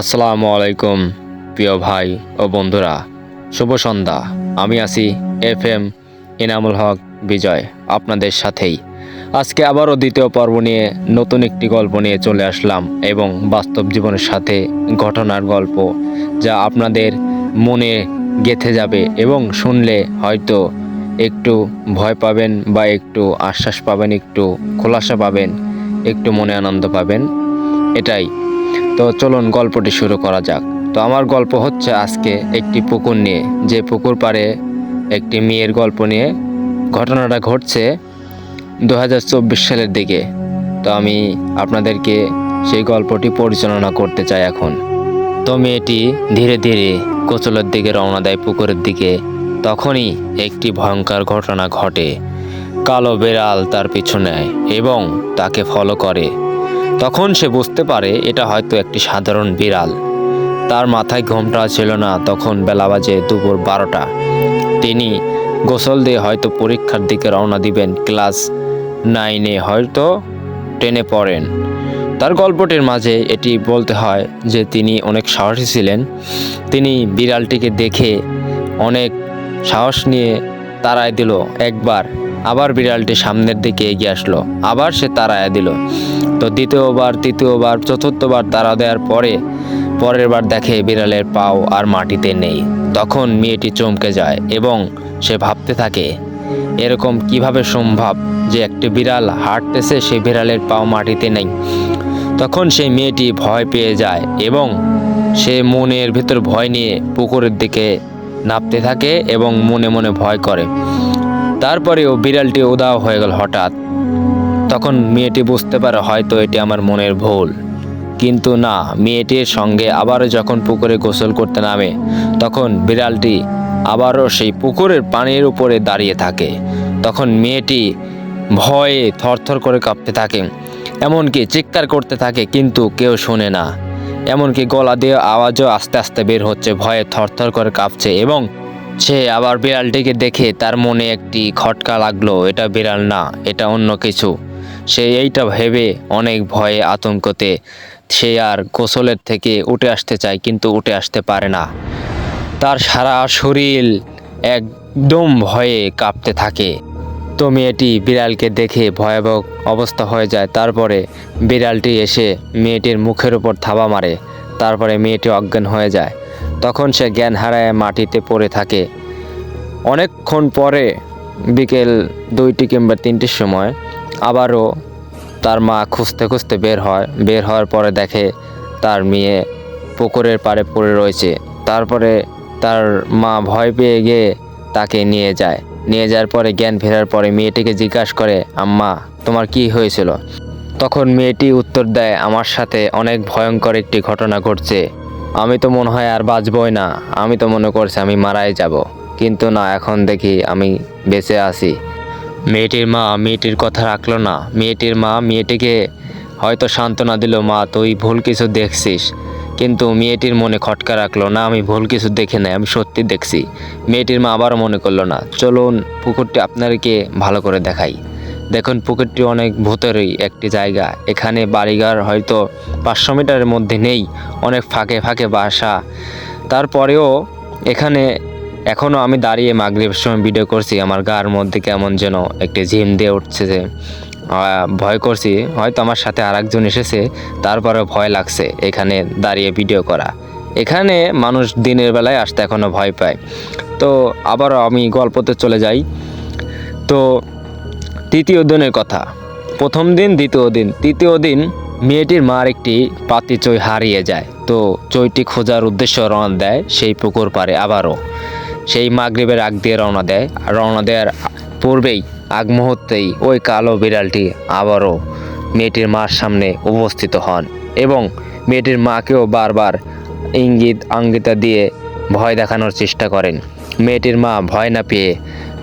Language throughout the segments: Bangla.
আসসালামু আলাইকুম প্রিয় ভাই ও বন্ধুরা, শুভ সন্ধ্যা। আমি আছি FM ইনামুল হক বিজয়, আপনাদের সাথেই। আজকে আবারও দ্বিতীয় পর্ব নিয়ে নতুন একটি গল্প নিয়ে চলে আসলাম, এবং বাস্তব জীবনের সাথে ঘটনার গল্প, যা আপনাদের মনে গেঁথে যাবে এবং শুনলে হয়তো একটু ভয় পাবেন বা একটু আশ্বাস পাবেন, একটু খোলাসা পাবেন, একটু মনে আনন্দ পাবেন। এটাই। তো চলুন গল্পটি শুরু করা যাক। তো আমার গল্প হচ্ছে আজকে একটি পুকুর নিয়ে, যে পুকুর পাড়ে একটি মেয়ের গল্প নিয়ে। ঘটনাটা ঘটছে 2024 সালের দিকে। তো আমি আপনাদেরকে সেই গল্পটি পরিচালনা করতে চাই এখন। তো মেয়েটি ধীরে ধীরে কোচলের দিকে রওনা দেয়, পুকুরের দিকে। তখনই একটি ভয়ঙ্কর ঘটনা ঘটে। কালো বিড়াল তার পিছু নেয় এবং তাকে ফলো করে। তখন সে বুঝতে পারে এটা হয়তো একটি সাধারণ বিড়াল। তার মাথায় ঘোমটা ছিল না। তখন বেলা বাজে দুপুর 12টা। তিনি গোসল দিয়ে হয়তো পরীক্ষার দিকে রওনা দিবেন। ক্লাস 9-এ হয়তো 10-এ পড়েন। তার গল্পটির মাঝে এটি বলতে হয় যে তিনি অনেক সাহসী ছিলেন। তিনি বিড়ালটিকে দেখে অনেক সাহস নিয়ে তাড়ায় দিল একবার। আবার বিড়ালটি সামনের দিকে এগিয়ে আসলো, আবার সে তাড়ায় দিল। তো দ্বিতীয়বার, তৃতীয়বার, চতুর্থবার তাড়া দেওয়ার পরের বার দেখে বিড়ালের পাও আর মাটিতে নেই। তখন মেয়েটি চমকে যায় এবং সে ভাবতে থাকে, এরকম কিভাবে সম্ভব যে একটি বিড়াল হাঁটতেছে, সেই বিড়ালের পাও মাটিতে নেই। তখন সেই মেয়েটি ভয় পেয়ে যায় এবং সে মনের ভিতর ভয় নিয়ে পুকুরের দিকে নামতে থাকে এবং মনে মনে ভয় করে। তারপরেও বিড়ালটি উধাও হয়ে গেল হঠাৎ। তখন মেয়েটি বুঝতে পারে হয়তো এটি আমার মনের ভুল। কিন্তু না, মেয়েটির সঙ্গে আবারও যখন পুকুরে গোসল করতে নামে, তখন বিড়ালটি আবারও সেই পুকুরের পানির উপরে দাঁড়িয়ে থাকে। তখন মেয়েটি ভয়ে থরথর করে কাঁপতে থাকে, এমনকি চিৎকার করতে থাকে, কিন্তু কেউ শোনে না। এমনকি গলা দিয়ে আওয়াজও আস্তে আস্তে বের হচ্ছে, ভয়ে থরথর করে কাঁপছে। এবং সে আবার বিড়ালটিকে দেখে তার মনে একটি খটকা লাগলো, এটা বিড়াল না, এটা অন্য কিছু। সে এইটা ভেবে অনেক ভয়ে আতঙ্কতে সে আর গোসলের থেকে উঠে আসতে চায়, কিন্তু উঠে আসতে পারে না। তার সারা শরীর একদম ভয়ে কাঁপতে থাকে। তো মেয়েটি বিড়ালকে দেখে ভয়াবহ অবস্থা হয়ে যায়। তারপরে বিড়ালটি এসে মেয়েটির মুখের উপর থাবা মারে। তারপরে মেয়েটি অজ্ঞান হয়ে যায়। তখন সে জ্ঞান হারায় মাটিতে পড়ে থাকে। অনেকক্ষণ পরে বিকেল 2টি কিংবা 3টির সময় আবারও তার মা খুঁজতে খুঁজতে বের হওয়ার পরে দেখে তার মেয়ে পুকুরের পাড়ে পড়ে রয়েছে। তারপরে তার মা ভয় পেয়ে গিয়ে তাকে নিয়ে যাওয়ার পরে জ্ঞান ফেরার পরে মেয়েটিকে জিজ্ঞাসা করে, আম্মা, তোমার কি হয়েছিল? তখন মেয়েটি উত্তর দেয়, আমার সাথে অনেক ভয়ঙ্কর একটি ঘটনা ঘটছে। আমি তো মনে হয় আর বাঁচবই না। আমি তো মনে করছি আমি মারাই যাব, কিন্তু না, এখন দেখি আমি বেঁচে আছি। মেয়েটির মা মেয়েটির কথা রাখলো না। মেয়েটির মা মেয়েটিকে হয়তো সান্ত্বনা দিল, মা, তুই ভুল কিছু দেখছিস। কিন্তু মেয়েটির মনে খটকা রাখলো না, আমি ভুল কিছু দেখি নাই, আমি সত্যি দেখছি। মেয়েটির মা আবারও মনে করলো না, চলুন পুকুরটি আপনাদেরকে ভালো করে দেখাই। দেখুন, পুকুরটি অনেক ভেতরেই একটি জায়গা। এখানে বাড়িঘর হয়তো 500 মিটারের মধ্যে নেই, অনেক ফাঁকে ফাঁকে বাসা। তারপরেও এখানে এখনও আমি দাঁড়িয়ে মাগরিবের সময় ভিডিও করছি, আমার গার মধ্যে কেমন যেন একটি ঝিম দিয়ে উঠছে, যে ভয় করছি। হয়তো আমার সাথে আরেকজন এসেছে, তারপরেও ভয় লাগছে এখানে দাঁড়িয়ে ভিডিও করা। এখানে মানুষ দিনের বেলায় আসতে এখনও ভয় পায়। তো আবারও আমি গল্পতে চলে যাই। তো তৃতীয় দিনের কথা। প্রথম দিন, দ্বিতীয় দিন, তৃতীয় দিন মেয়েটির মার একটি পাতি চই হারিয়ে যায়। তো চইটি খোঁজার উদ্দেশ্য রওনা দেয় সেই পুকুর পাড়ে। আবারও সেই মাগরিবের আগ দিয়ে রওনা দেওয়ার পূর্বেই, আগ মুহূর্তেই ওই কালো বিড়ালটি আবারও মেয়েটির মার সামনে উপস্থিত হন এবং মেয়েটির মাকেও বারবার আঙ্গিতা দিয়ে ভয় দেখানোর চেষ্টা করেন। মেয়েটির মা ভয় না পেয়ে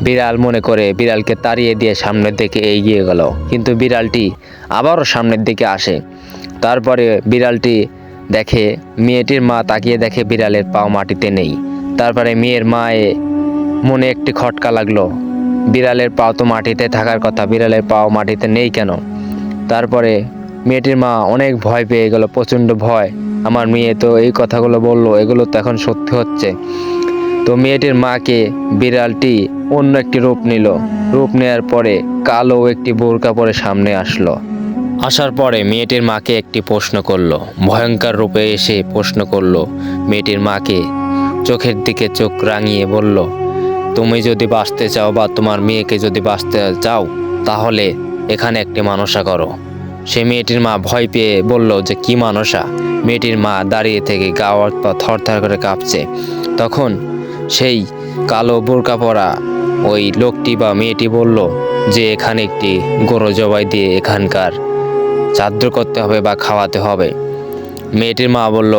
বিড়াল মনে করে বিড়ালকে তাড়িয়ে দিয়ে সামনের দিকে এগিয়ে গেল, কিন্তু বিড়ালটি আবারও সামনের দিকে আসে। তারপরে বিড়ালটি দেখে, মেয়েটির মা তাকিয়ে দেখে বিড়ালের পাও মাটিতে নেই। তারপরে মেয়ের মায়ের মনে একটি খটকা লাগলো, বিড়ালের পাও তো মাটিতে থাকার কথা, বিড়ালের পাও মাটিতে নেই কেন? তারপরে মেয়েটির মা অনেক ভয় পেয়ে গেল, প্রচণ্ড ভয়। আমার মেয়ে তো এই কথাগুলো বললো, এগুলো তো এখন সত্যি হচ্ছে। তো মেয়েটির মাকে বিড়ালটি অন্য একটি রূপ নিল। রূপ নেওয়ার পরে কালো একটি বোরকা পরে সামনে আসলো। আসার পরে মেয়েটির মাকে একটি প্রশ্ন করলো, ভয়ঙ্কর রূপে এসে প্রশ্ন করলো মেয়েটির মাকে, চোখের দিকে চোখ রাঙিয়ে বলল, তুমি যদি বাঁচতে চাও বা তোমার মেয়েকে যদি বাঁচতে চাও তাহলে এখানে একটি মানসা করো। সে মেয়েটির মা ভয় পেয়ে বলল যে কি মানসা। মেয়েটির মা দাঁড়িয়ে থেকে গা হাত পা থরথর করে কাঁপছে। তখন সেই কালো বোরকা পরা ওই লোকটি বা মেয়েটি বলল যে এখানে একটি গরু জবাই দিয়ে এখানকার চাদ্র করতে হবে বা খাওয়াতে হবে। মেয়েটির মা বলল,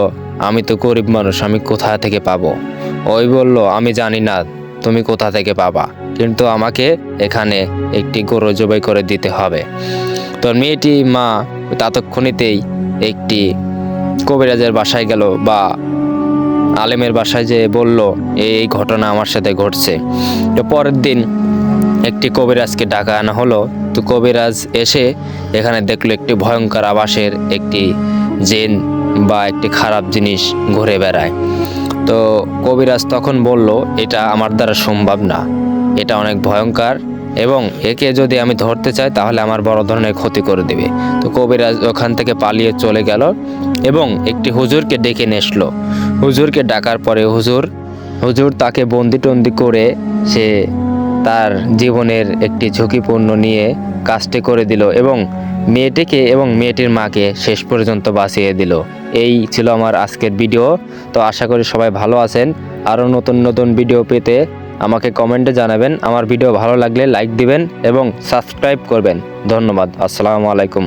আমি তো গরিব মানুষ, আমি কোথা থেকে পাবো? ওই বলল, আমি জানি না তুমি কোথা থেকে পাবা, কিন্তু আমাকে এখানে একটি গরু জবাই করে দিতে হবে। তো মেয়েটি মা ততক্ষণিতেই একটি কবিরাজের বাসায় গেল বা আলেমের বাসায় যে বলল এই ঘটনা আমার সাথে ঘটছে। তো পরের দিন একটি কবিরাজকে ডাকা আনা হলো। তো কবিরাজ এসে এখানে দেখলো একটি ভয়ঙ্কর আবাসের একটি জিন বা একটি খারাপ জিনিস ঘুরে বেড়ায়। তো কবিরাজ তখন বলল, এটা আমার দ্বারা সম্ভব না, এটা অনেক ভয়ঙ্কর এবং একে যদি আমি ধরতে চাই তাহলে আমার বড় ধরনের ক্ষতি করে দেবে। তো কবিরাজ ওখান থেকে পালিয়ে চলে গেল এবং একটি হুজুরকে ডেকে নিয়ে আসলো। হুজুরকে ডাকার পরে হুজুর তাকে বন্দি করে সে তার জীবনের একটি ঝুঁকিপূর্ণ নিয়ে কাজটি করে দিল এবং মেয়েটিকে এবং মেয়েটির মাকে শেষ পর্যন্ত বাঁচিয়ে দিল। এই ছিল আমার আজকের ভিডিও। তো আশা করি সবাই ভালো আছেন। আরও নতুন নতুন ভিডিও পেতে আমাকে কমেন্টে জানাবেন। আমার ভিডিও ভালো লাগলে লাইক দিবেন এবং সাবস্ক্রাইব করবেন। ধন্যবাদ। আসসালামু আলাইকুম।